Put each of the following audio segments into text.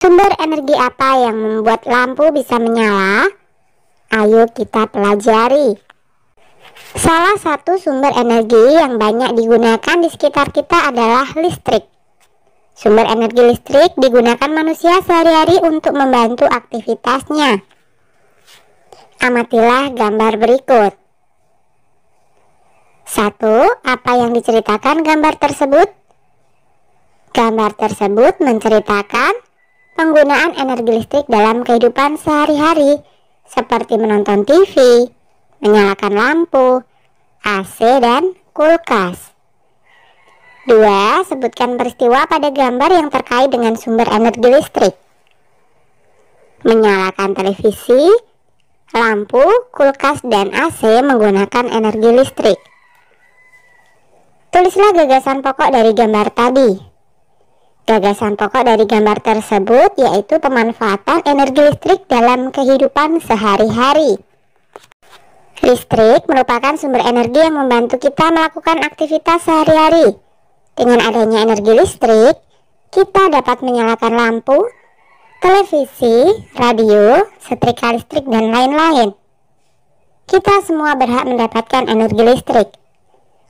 Sumber energi apa yang membuat lampu bisa menyala? Ayo kita pelajari. Salah satu sumber energi yang banyak digunakan di sekitar kita adalah listrik. Sumber energi listrik digunakan manusia sehari-hari untuk membantu aktivitasnya. Amatilah gambar berikut. 1. Apa yang diceritakan gambar tersebut? Gambar tersebut menceritakan penggunaan energi listrik dalam kehidupan sehari-hari, seperti menonton TV, menyalakan lampu, AC, dan kulkas. 2. Sebutkan peristiwa pada gambar yang terkait dengan sumber energi listrik. Menyalakan televisi, lampu, kulkas, dan AC menggunakan energi listrik. Tulislah gagasan pokok dari gambar tadi. Gagasan pokok dari gambar tersebut yaitu pemanfaatan energi listrik dalam kehidupan sehari-hari. Listrik merupakan sumber energi yang membantu kita melakukan aktivitas sehari-hari. Dengan adanya energi listrik, kita dapat menyalakan lampu, televisi, radio, setrika listrik, dan lain-lain. Kita semua berhak mendapatkan energi listrik.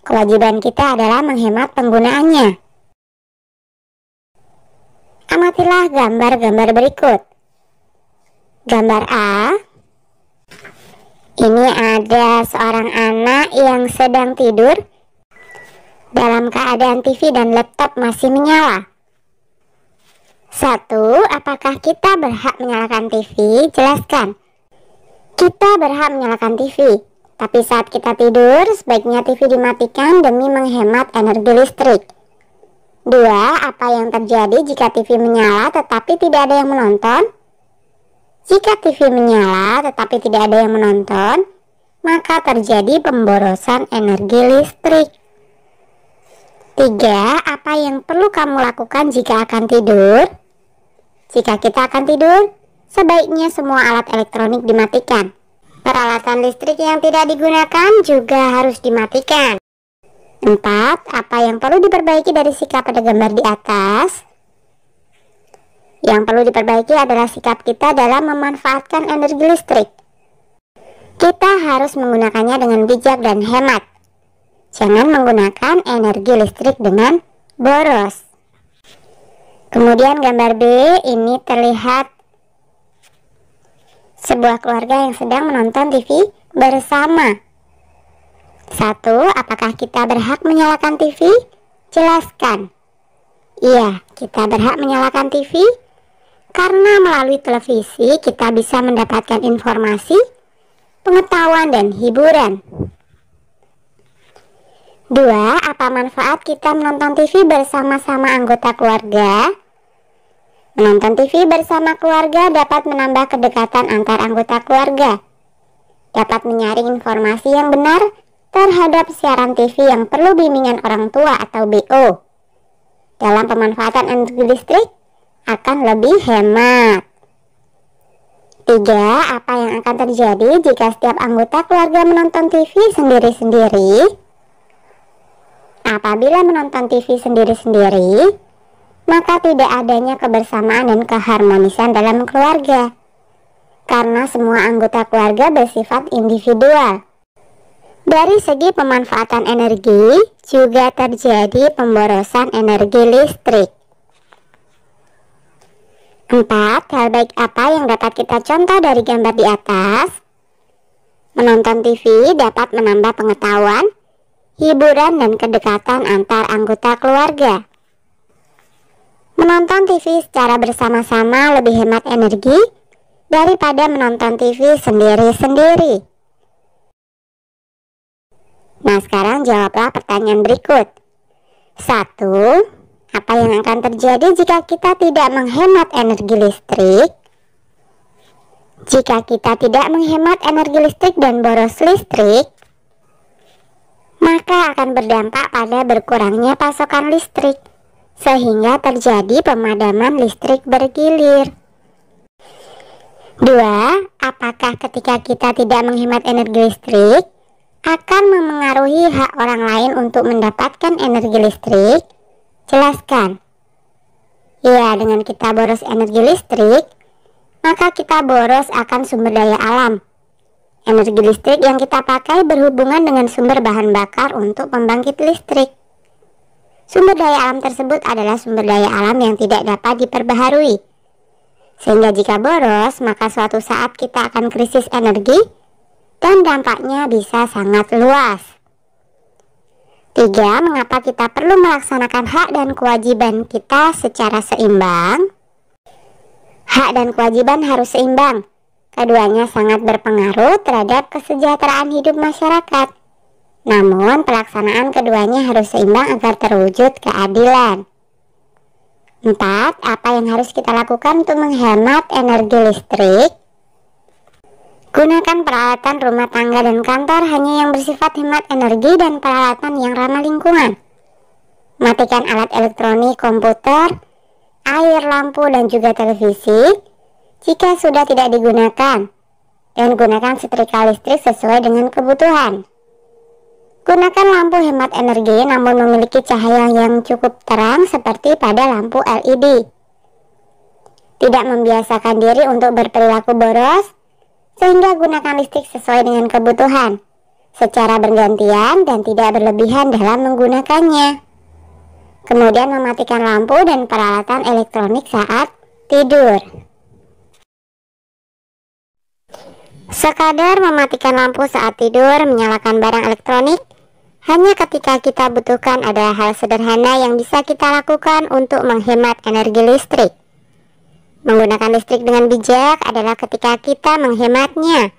Kewajiban kita adalah menghemat penggunaannya. Amatilah gambar-gambar berikut. Gambar A. Ini ada seorang anak yang sedang tidur dalam keadaan TV dan laptop masih menyala. 1. Apakah kita berhak menyalakan TV? Jelaskan. Kita berhak menyalakan TV, tapi saat kita tidur, sebaiknya TV dimatikan demi menghemat energi listrik. 2. Apa yang terjadi jika TV menyala tetapi tidak ada yang menonton? Jika TV menyala tetapi tidak ada yang menonton, maka terjadi pemborosan energi listrik. 3. Apa yang perlu kamu lakukan jika akan tidur? Jika kita akan tidur, sebaiknya semua alat elektronik dimatikan. Peralatan listrik yang tidak digunakan juga harus dimatikan. 4. Apa yang perlu diperbaiki dari sikap pada gambar di atas? Yang perlu diperbaiki adalah sikap kita dalam memanfaatkan energi listrik. Kita harus menggunakannya dengan bijak dan hemat. Jangan menggunakan energi listrik dengan boros. Kemudian gambar B, ini terlihat sebuah keluarga yang sedang menonton TV bersama. 1. Apakah kita berhak menyalakan TV? Jelaskan. Iya, kita berhak menyalakan TV karena melalui televisi kita bisa mendapatkan informasi, pengetahuan, dan hiburan. 2. Apa manfaat kita menonton TV bersama-sama anggota keluarga? Menonton TV bersama keluarga dapat menambah kedekatan antar anggota keluarga, dapat menyaring informasi yang benar terhadap siaran TV yang perlu bimbingan orang tua atau BO. Dalam pemanfaatan energi listrik akan lebih hemat. 3. Apa yang akan terjadi jika setiap anggota keluarga menonton TV sendiri-sendiri? Apabila menonton TV sendiri-sendiri, maka tidak adanya kebersamaan dan keharmonisan dalam keluarga, karena semua anggota keluarga bersifat individual. Dari segi pemanfaatan energi, juga terjadi pemborosan energi listrik. 4. Hal baik apa yang dapat kita contoh dari gambar di atas? Menonton TV dapat menambah pengetahuan, hiburan, dan kedekatan antar anggota keluarga. Menonton TV secara bersama-sama lebih hemat energi daripada menonton TV sendiri-sendiri. Nah, sekarang jawablah pertanyaan berikut. 1. Apa yang akan terjadi jika kita tidak menghemat energi listrik? Jika kita tidak menghemat energi listrik dan boros listrik, maka akan berdampak pada berkurangnya pasokan listrik, sehingga terjadi pemadaman listrik bergilir. 2. Apakah ketika kita tidak menghemat energi listrik akan memengaruhi hak orang lain untuk mendapatkan energi listrik? Jelaskan. Ya, dengan kita boros energi listrik, maka kita boros akan sumber daya alam. Energi listrik yang kita pakai berhubungan dengan sumber bahan bakar untuk pembangkit listrik. Sumber daya alam tersebut adalah sumber daya alam yang tidak dapat diperbaharui. Sehingga jika boros, maka suatu saat kita akan krisis energi dan dampaknya bisa sangat luas. 3. Mengapa kita perlu melaksanakan hak dan kewajiban kita secara seimbang? Hak dan kewajiban harus seimbang. Keduanya sangat berpengaruh terhadap kesejahteraan hidup masyarakat. Namun, pelaksanaan keduanya harus seimbang agar terwujud keadilan. 4. Apa yang harus kita lakukan untuk menghemat energi listrik? Gunakan peralatan rumah tangga dan kantor hanya yang bersifat hemat energi dan peralatan yang ramah lingkungan. Matikan alat elektronik, komputer, air, lampu, dan juga televisi jika sudah tidak digunakan. Dan gunakan setrika listrik sesuai dengan kebutuhan. Gunakan lampu hemat energi namun memiliki cahaya yang cukup terang seperti pada lampu LED. Tidak membiasakan diri untuk berperilaku boros, sehingga gunakan listrik sesuai dengan kebutuhan, secara bergantian dan tidak berlebihan dalam menggunakannya. Kemudian mematikan lampu dan peralatan elektronik saat tidur. Sekadar mematikan lampu saat tidur, menyalakan barang elektronik, hanya ketika kita butuhkan adalah hal sederhana yang bisa kita lakukan untuk menghemat energi listrik. Menggunakan listrik dengan bijak adalah ketika kita menghematnya.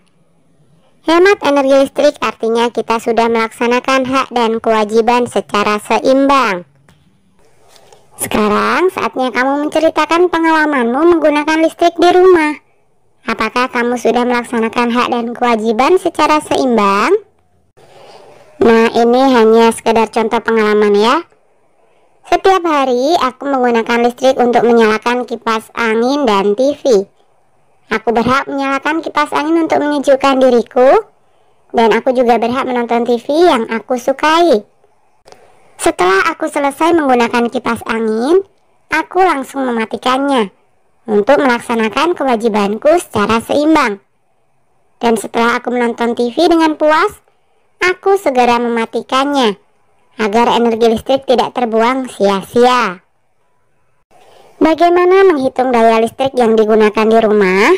Hemat energi listrik artinya kita sudah melaksanakan hak dan kewajiban secara seimbang. Sekarang saatnya kamu menceritakan pengalamanmu menggunakan listrik di rumah. Apakah kamu sudah melaksanakan hak dan kewajiban secara seimbang? Nah, ini hanya sekedar contoh pengalaman ya. Setiap hari aku menggunakan listrik untuk menyalakan kipas angin dan TV. Aku berhak menyalakan kipas angin untuk menyejukkan diriku, dan aku juga berhak menonton TV yang aku sukai. Setelah aku selesai menggunakan kipas angin, aku langsung mematikannya untuk melaksanakan kewajibanku secara seimbang. Dan setelah aku menonton TV dengan puas, aku segera mematikannya agar energi listrik tidak terbuang sia-sia. Bagaimana menghitung daya listrik yang digunakan di rumah?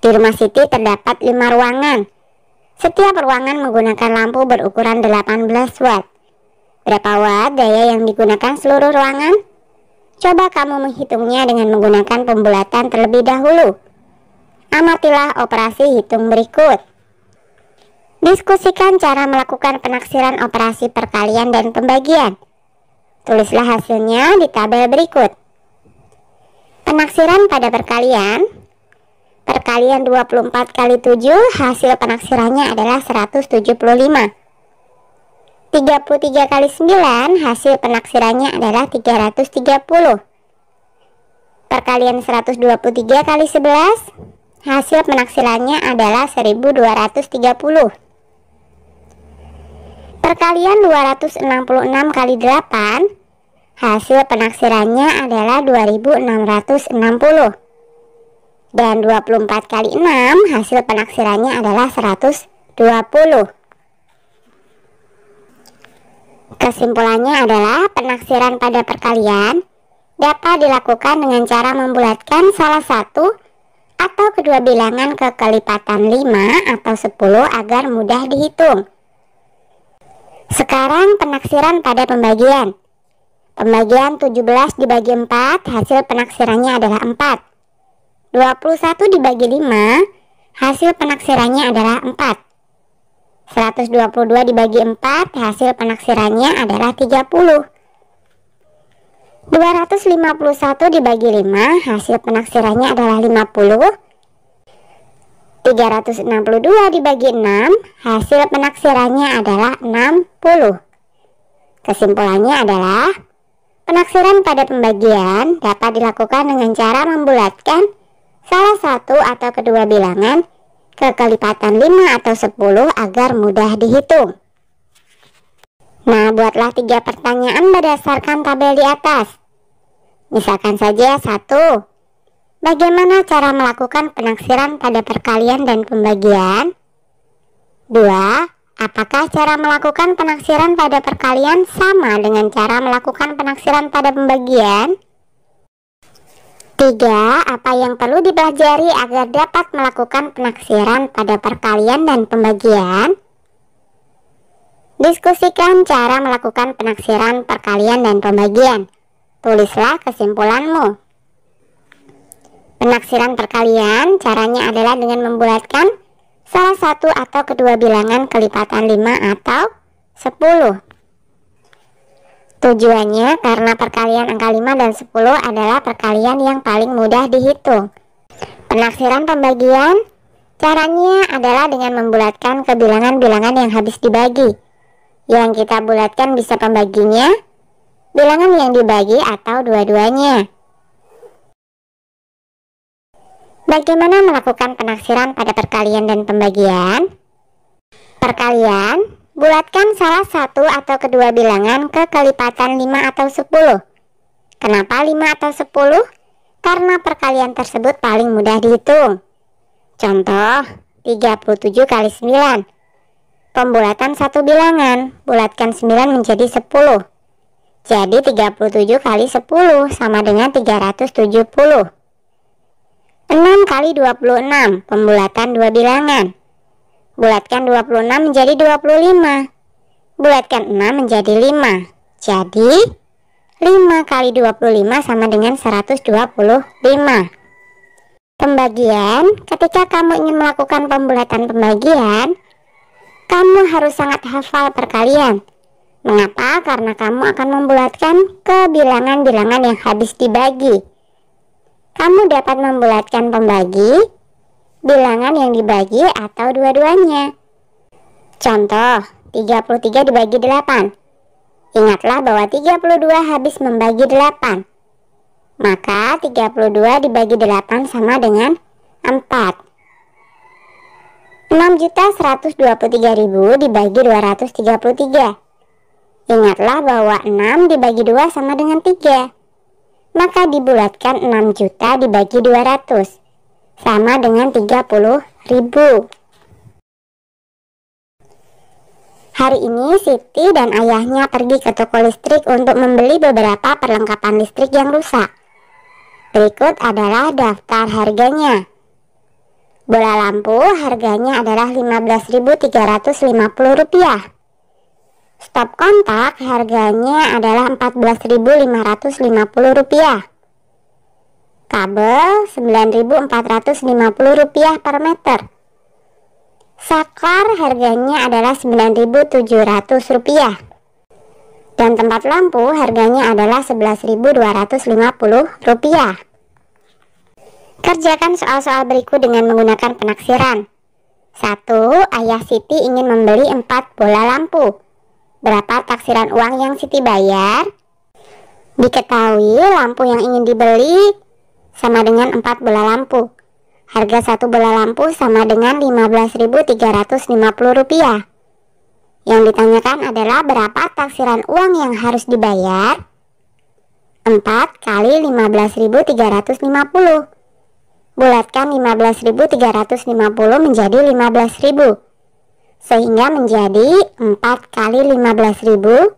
Di rumah Siti terdapat 5 ruangan. Setiap ruangan menggunakan lampu berukuran 18 watt. Berapa watt daya yang digunakan seluruh ruangan? Coba kamu menghitungnya dengan menggunakan pembulatan terlebih dahulu. Amatilah operasi hitung berikut. Diskusikan cara melakukan penaksiran operasi perkalian dan pembagian. Tulislah hasilnya di tabel berikut. Penaksiran pada perkalian. Perkalian 24 kali 7, hasil penaksirannya adalah 175. 33 kali 9, hasil penaksirannya adalah 330. Perkalian 123 kali 11, hasil penaksirannya adalah 1230. Perkalian 266 kali 8, hasil penaksirannya adalah 2660. Dan 24 kali 6, hasil penaksirannya adalah 120. Kesimpulannya adalah penaksiran pada perkalian dapat dilakukan dengan cara membulatkan salah satu atau kedua bilangan ke kelipatan 5 atau 10 agar mudah dihitung. Sekarang penaksiran pada pembagian. Pembagian 17 dibagi 4, hasil penaksirannya adalah 4. 21 dibagi 5, hasil penaksirannya adalah 4. 122 dibagi 4, hasil penaksirannya adalah 30. 251 dibagi 5, hasil penaksirannya adalah 50. 362 dibagi 6, hasil penaksirannya adalah 60. Kesimpulannya adalah, penaksiran pada pembagian dapat dilakukan dengan cara membulatkan salah satu atau kedua bilangan ke kelipatan 5 atau 10 agar mudah dihitung. Nah, buatlah 3 pertanyaan berdasarkan tabel di atas. Misalkan saja 1. Bagaimana cara melakukan penaksiran pada perkalian dan pembagian? 2. Apakah cara melakukan penaksiran pada perkalian sama dengan cara melakukan penaksiran pada pembagian? 3. Apa yang perlu dipelajari agar dapat melakukan penaksiran pada perkalian dan pembagian? Diskusikan cara melakukan penaksiran perkalian dan pembagian. Tulislah kesimpulanmu. Penaksiran perkalian caranya adalah dengan membulatkan salah satu atau kedua bilangan kelipatan 5 atau 10. Tujuannya karena perkalian angka 5 dan 10 adalah perkalian yang paling mudah dihitung. Penaksiran pembagian caranya adalah dengan membulatkan ke bilangan-bilangan yang habis dibagi. Yang kita bulatkan bisa pembaginya, bilangan yang dibagi atau dua-duanya. Bagaimana melakukan penaksiran pada perkalian dan pembagian? Perkalian, bulatkan salah satu atau kedua bilangan ke kelipatan 5 atau 10. Kenapa 5 atau 10? Karena perkalian tersebut paling mudah dihitung. Contoh, 37 kali 9. Pembulatan satu bilangan, bulatkan 9 menjadi 10. Jadi 37 kali 10 sama dengan 370. 6 kali 26, pembulatan dua bilangan. Bulatkan 26 menjadi 25. Bulatkan 6 menjadi 5. Jadi 5 kali 25 sama dengan 125. Pembagian, ketika kamu ingin melakukan pembulatan pembagian, kamu harus sangat hafal perkalian. Mengapa? Karena kamu akan membulatkan ke bilangan-bilangan yang habis dibagi. Kamu dapat membulatkan pembagi, bilangan yang dibagi atau dua-duanya. Contoh, 33 dibagi 8. Ingatlah bahwa 32 habis membagi 8. Maka 32 dibagi 8 sama dengan 4. 6.123.000 dibagi 233. Ingatlah bahwa 6 dibagi 2 sama dengan 3. Maka dibulatkan 6 juta dibagi 200 sama dengan 30.000. Hari ini Siti dan ayahnya pergi ke toko listrik untuk membeli beberapa perlengkapan listrik yang rusak. Berikut adalah daftar harganya. Bola lampu harganya adalah Rp15.350. Stop kontak harganya adalah Rp14.550. Kabel Rp9.450 per meter. Saklar harganya adalah Rp9.700. Dan tempat lampu harganya adalah Rp11.250. Kerjakan soal-soal berikut dengan menggunakan penaksiran. 1. Ayah Siti ingin membeli 4 bola lampu. Berapa taksiran uang yang Siti bayar? Diketahui lampu yang ingin dibeli sama dengan 4 bola lampu. Harga satu bola lampu sama dengan Rp15.350. Yang ditanyakan adalah berapa taksiran uang yang harus dibayar? 4 kali 15.350. Bulatkan 15.350 menjadi 15.000. Sehingga menjadi 4 kali 15.000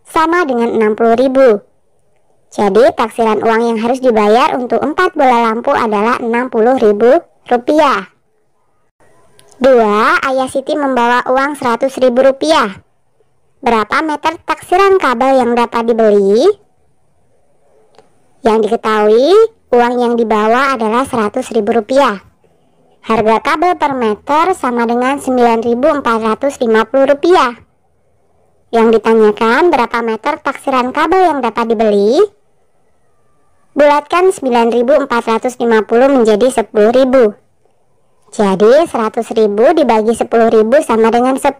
sama dengan 60.000. Jadi taksiran uang yang harus dibayar untuk 4 bola lampu adalah Rp60.000. 2. Ayah Siti membawa uang Rp100.000. Berapa meter taksiran kabel yang dapat dibeli? Yang diketahui uang yang dibawa adalah Rp100.000. Harga kabel per meter sama dengan Rp9.450. Yang ditanyakan berapa meter taksiran kabel yang dapat dibeli? Bulatkan 9.450 menjadi 10.000. Jadi 100.000 dibagi 10.000 sama dengan 10.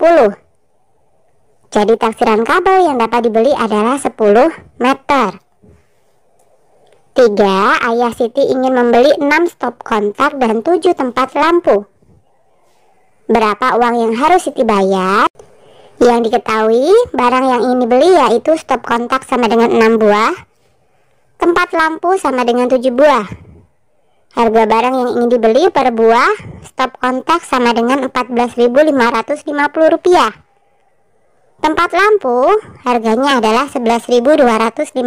Jadi taksiran kabel yang dapat dibeli adalah 10 meter. 3. Ayah Siti ingin membeli 6 stop kontak dan 7 tempat lampu. Berapa uang yang harus Siti bayar? Yang diketahui barang yang ingin dibeli yaitu stop kontak sama dengan 6 buah, Tempat lampu sama dengan 7 buah. Harga barang yang ingin dibeli per buah, stop kontak sama dengan Rp14.550. Tempat lampu harganya adalah Rp11.250.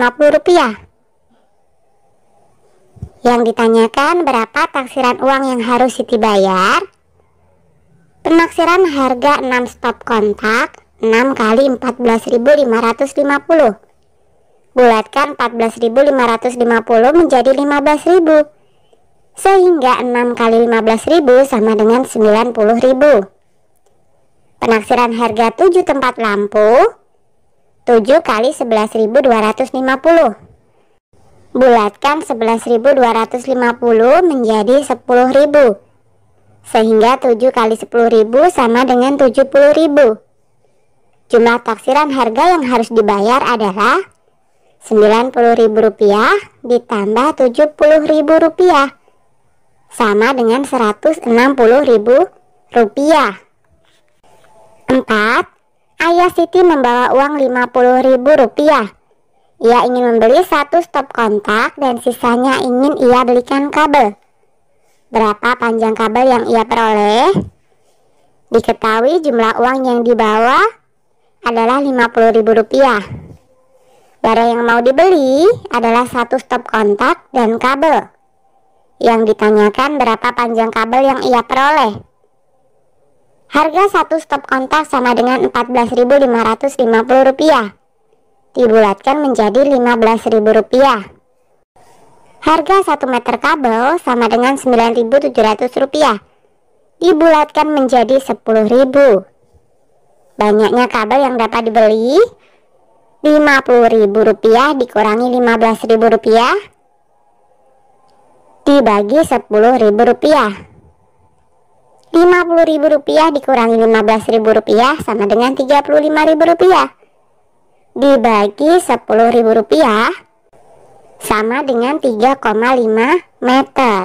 Yang ditanyakan berapa taksiran uang yang harus Siti bayar? Penaksiran harga 6 stop kontak 6 kali 14.550. Bulatkan 14.550 menjadi 15.000. Sehingga 6 kali 15.000 sama dengan 90.000. Penaksiran harga 7 tempat lampu 7 kali 11.250. Bulatkan 11.250 menjadi 10.000. Sehingga 7 kali 10.000 sama dengan 70.000. Jumlah taksiran harga yang harus dibayar adalah Rp90.000 ditambah Rp70.000 sama dengan Rp160.000. 4. Ayah Siti membawa uang Rp50.000. Ia ingin membeli 1 stop kontak dan sisanya ingin ia belikan kabel. Berapa panjang kabel yang ia peroleh? Diketahui jumlah uang yang dibawa adalah Rp50.000. Barang yang mau dibeli adalah 1 stop kontak dan kabel. Yang ditanyakan berapa panjang kabel yang ia peroleh. Harga 1 stop kontak sama dengan Rp14.550. Dibulatkan menjadi Rp15.000. Harga 1 meter kabel sama dengan Rp9.700. Dibulatkan menjadi Rp10.000. Banyaknya kabel yang dapat dibeli. Rp50.000 dikurangi Rp15.000 dibagi Rp10.000. Rp50.000 dikurangi Rp15.000 sama dengan Rp35.000. Dibagi Rp10.000 sama dengan 3,5 meter.